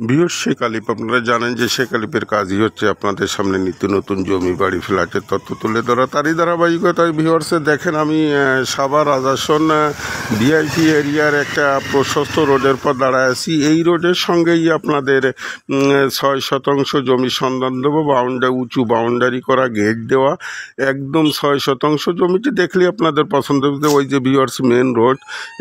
Viewers, Sheikh আলিফ, আপনারা জানেন যে শেখ আলিফের কাজই হচ্ছে আপনাদের সামনে নিত্য নতুন জমি বাড়ি ফ্ল্যাটের তথ্য তুলে ধরা। তারই ধারাবাহিকতায় ভিউয়ার্সে দেখেন আমি সাভার রাজাসন ভিআইপি এরিয়ার একটা প্রশস্ত রোডের পর দাঁড়ায় আছি। এই রোডের সঙ্গেই আপনাদের 6% জমি সন্ধান দেবো। উঁচু বাউন্ডারি করা, গেট দেওয়া, একদম 6% জমিটি দেখলে আপনাদের পছন্দ হবে। ওই যে ভিউয়ার্স মেন রোড,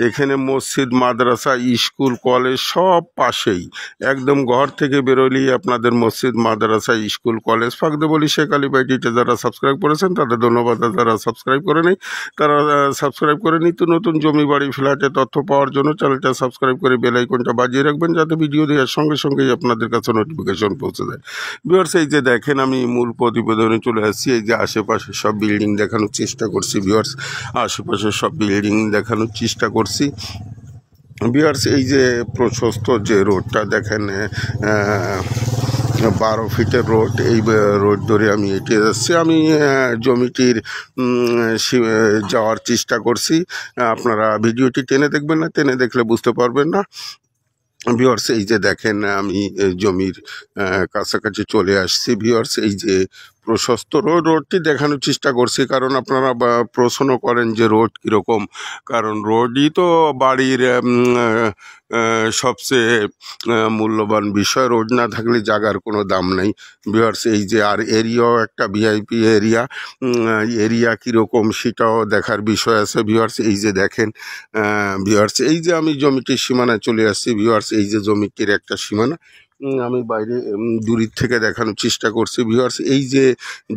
এখানে মসজিদ, মাদ্রাসা, স্কুল, কলেজ সব পাশেই। একদম ঘর থেকে বেরোলেই আপনাদের মসজিদ, মাদ্রাসা, স্কুল, কলেজ। ফাঁকতে বলি, শেখ আলিফ আইডিটা যারা সাবস্ক্রাইব করেছেন তাদের ধন্যবাদ, যারা সাবস্ক্রাইব করে নেই তারা সাবস্ক্রাইব করে নিত্য নতুন জমি বাড়ি ফ্ল্যাটের তথ্য পাওয়ার জন্য চ্যানেলটা সাবস্ক্রাইব করে বেল আইকনটা বাজিয়ে রাখবেন, যাতে ভিডিও দেওয়ার সঙ্গে সঙ্গেই আপনাদের কাছে নোটিফিকেশন পৌঁছে যায়। ভিউয়ার্স, এই যে দেখেন আমি মূল প্রতিবেদনে চলে আসছি। এই যে আশেপাশে সব বিল্ডিং দেখানোর চেষ্টা করছি। ভিউয়ার্স, আশেপাশে সব বিল্ডিং দেখানোর চেষ্টা করছি। ভিউয়ার্স, এই যে প্রশস্ত যে রোডটা দেখেন, 12 ফিটের রোড, এই রোড ধরে আমি এগিয়ে যাচ্ছি। আমি জমিটির যাওয়ার চেষ্টা করছি। আপনারা ভিডিওটি টেনে দেখবেন না, টেনে দেখলে বুঝতে পারবেন না। ভিউয়ার্স, এই যে দেখেন আমি জমির কাছাকাছি চলে আসছি। ভিউয়ার্স, এই যে প্রশস্ত রোডটি দেখানোর চেষ্টা করছি, কারণ আপনারা প্রশ্ন করেন যে রোড কীরকম। কারণ রোডই তো বাড়ির সবচেয়ে মূল্যবান বিষয়। রোড না থাকলে জায়গার কোনো দাম নেই। ভিউয়ার্স, এই যে আর এরিয়াও একটা ভিআইপি এরিয়া কীরকম সেটাও দেখার বিষয় আছে। ভিউয়ার্স, এই যে দেখেন, ভিউয়ার্স, এই যে আমি জমিটির সীমানায় চলে আসছি। ভিউয়ার্স, এই যে জমিটির একটা সীমানা আমি বাইরে দূরের থেকে দেখানোর চেষ্টা করছি। ভিউয়ার্স, এই যে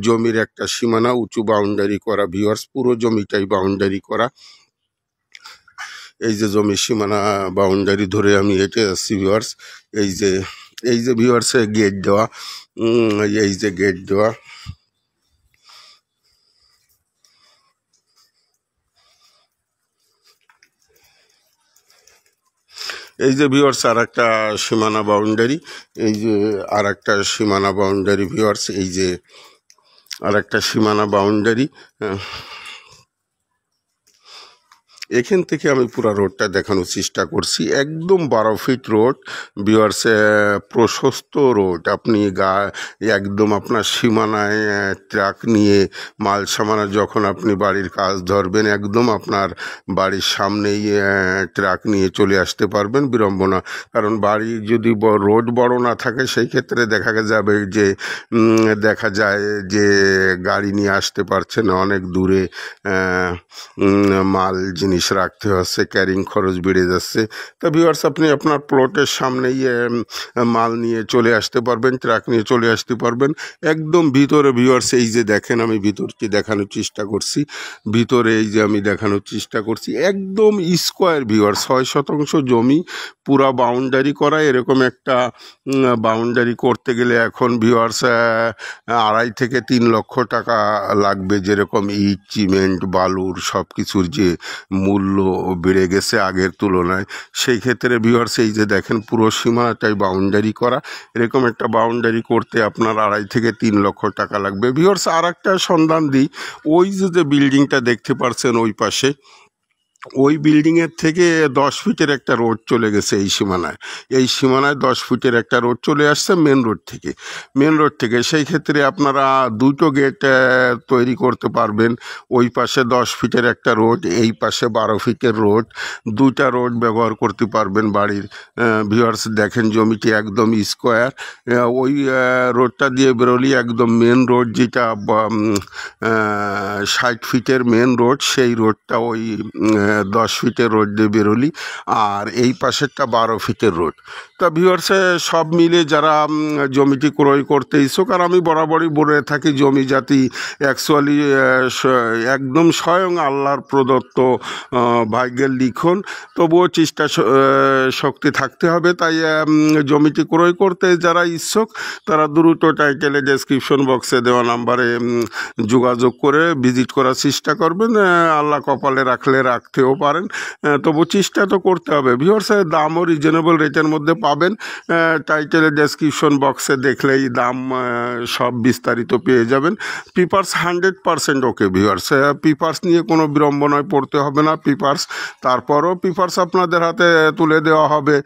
জমির একটা সীমানা, উঁচু বাউন্ডারি করা। ভিউয়ার্স, পুরো জমিটাই বাউন্ডারি করা। এই যে জমির সীমানা বাউন্ডারি ধরে আমি হেঁটে আসছি। ভিউয়ার্স, এই যে ভিউয়ার্স গেট দেওয়া, এই যে গেট দেওয়া। এই যে ভিউয়ার্স আর একটা সীমানা বাউন্ডারি, এই যে আর একটা সীমানা বাউন্ডারি। ভিউয়ার্স, এই যে আর একটা সীমানা বাউন্ডারি। এখান থেকে আমি পুরো রোডটা দেখানোর চেষ্টা করছি। একদম 12 ফিট রোড। ভিউয়ার্স, প্রশস্ত রোড। আপনি একদম আপনার সীমানায় ট্রাক নিয়ে মাল সামানা যখন আপনি বাড়ির কাজ ধরবেন, একদম আপনার বাড়ির সামনেই ট্রাক নিয়ে চলে আসতে পারবেন বিড়ম্বনা। কারণ বাড়ি যদি রোড বড় না থাকে, সেই ক্ষেত্রে দেখা যায় যে গাড়ি নিয়ে আসতে পারছে না, অনেক দূরে মাল জিনিস রাখতে হচ্ছে, ক্যারিং খরচ বেড়ে যাচ্ছে। তা ভিউয়ার্স, আপনি আপনার প্লটের সামনেই মাল নিয়ে চলে আসতে পারবেন, ট্রাক নিয়ে চলে আসতে পারবেন। একদম ভিতরে ভিউয়ার্স, এই যে দেখেন আমি ভিতরটি দেখানোর চেষ্টা করছি। ভিতরে এই যে আমি দেখানোর চেষ্টা করছি, একদম স্কোয়ার। ভিউয়ার্স, 6% জমি, পুরা বাউন্ডারি করা। এরকম একটা বাউন্ডারি করতে গেলে এখন ভিউয়ার্স 2.5 থেকে 3 লক্ষ টাকা লাগবে। যেরকম ইট, সিমেন্ট, বালুর সব কিছুর যে মূল্য বেড়ে গেছে আগের তুলনায়, সেই ক্ষেত্রে ভিউয়ার্স এই যে দেখেন পুরো সীমানাটাই বাউন্ডারি করা। এরকম একটা বাউন্ডারি করতে আপনার 2.5 থেকে 3 লক্ষ টাকা লাগবে। ভিউয়ার্স, আর একটা সন্ধান দিই। ওই যে বিল্ডিংটা দেখতে পাচ্ছেন ওই পাশে, ওই বিল্ডিংয়ের থেকে 10 ফিটের একটা রোড চলে গেছে এই সীমানায় 10 ফিটের একটা রোড চলে আসছে মেন রোড থেকে। সেই ক্ষেত্রে আপনারা 2টো গেট তৈরি করতে পারবেন। ওই পাশে 10 ফিটের একটা রোড, এই পাশে 12 ফিটের রোড, 2টা রোড ব্যবহার করতে পারবেন বাড়ির। ভিউয়ার্স, দেখেন জমিটি একদম স্কোয়ার। ওই রোডটা দিয়ে বেরোলি একদম মেন রোড, যেটা 60 ফিটের মেন রোড, সেই রোডটা ওই 10 ফিটের রোড দিয়ে বেরোলি। আর এই পাশেরটা 12 ফিটের রোড। তা ভিউয়ার্স, সব মিলে যারা জমিটি ক্রয় করতে ইচ্ছুক, আর আমি বরাবরই বলে থাকি জমি জাতি অ্যাকচুয়ালি একদম স্বয়ং আল্লাহর প্রদত্ত ভাগ্যের লিখন, তবুও চেষ্টা শক্তি থাকতে হবে। তাই জমিটি ক্রয় করতে যারা ইচ্ছুক তারা দ্রুত টাইটেলে ডেসক্রিপশন বক্সে দেওয়া নাম্বারে যোগাযোগ করে ভিজিট করার চেষ্টা করবেন। আল্লাহ কপালে রাখলে রাখতেও পারেন, তবু চেষ্টা তো করতে হবে। ভিউয়ার্স, দামও রিজনেবল রেটের মধ্যে পাবেন। টাইটেলের ডেসক্রিপশন বক্সে দেখলেই দাম সব বিস্তারিত পেয়ে যাবেন। পেপারস 100% ওকে ভিউয়ার্স, পেপারস নিয়ে কোনো বিড়ম্বনায় পড়তে হবে না। পেপারস তারপরও পেপারস আপনাদের হাতে তুলে দেওয়া হবে,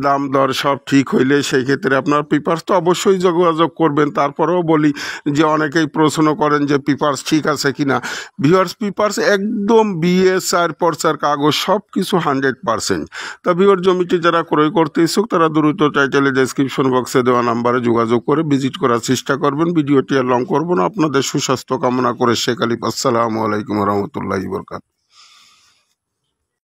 দাম দর সব ঠিক হইলে সেই ক্ষেত্রে আপনার পেপারস তো অবশ্যই যোগাযোগ করবেন। তারপরেও বলি যে অনেকেই প্রশ্ন করেন যে পেপারস ঠিক আছে কি না। ভিউয়ার্স পেপারস একদম বিএসআর পর্চার কাগজ সব কিছু 100%। তা ভিউয়ার জমিটি যারা ক্রয় করতে ইচ্ছুক তারা দ্রুত টাইটেলে ডেসক্রিপশন বক্সে দেওয়া নাম্বারে যোগাযোগ করে ভিজিট করার চেষ্টা করবেন। ভিডিওটি আর লং করবো না, আপনাদের সুস্বাস্থ্য কামনা করে শেখ আলিফ। আসসালামু আলাইকুম রহমতুল্লাহি বরকাত।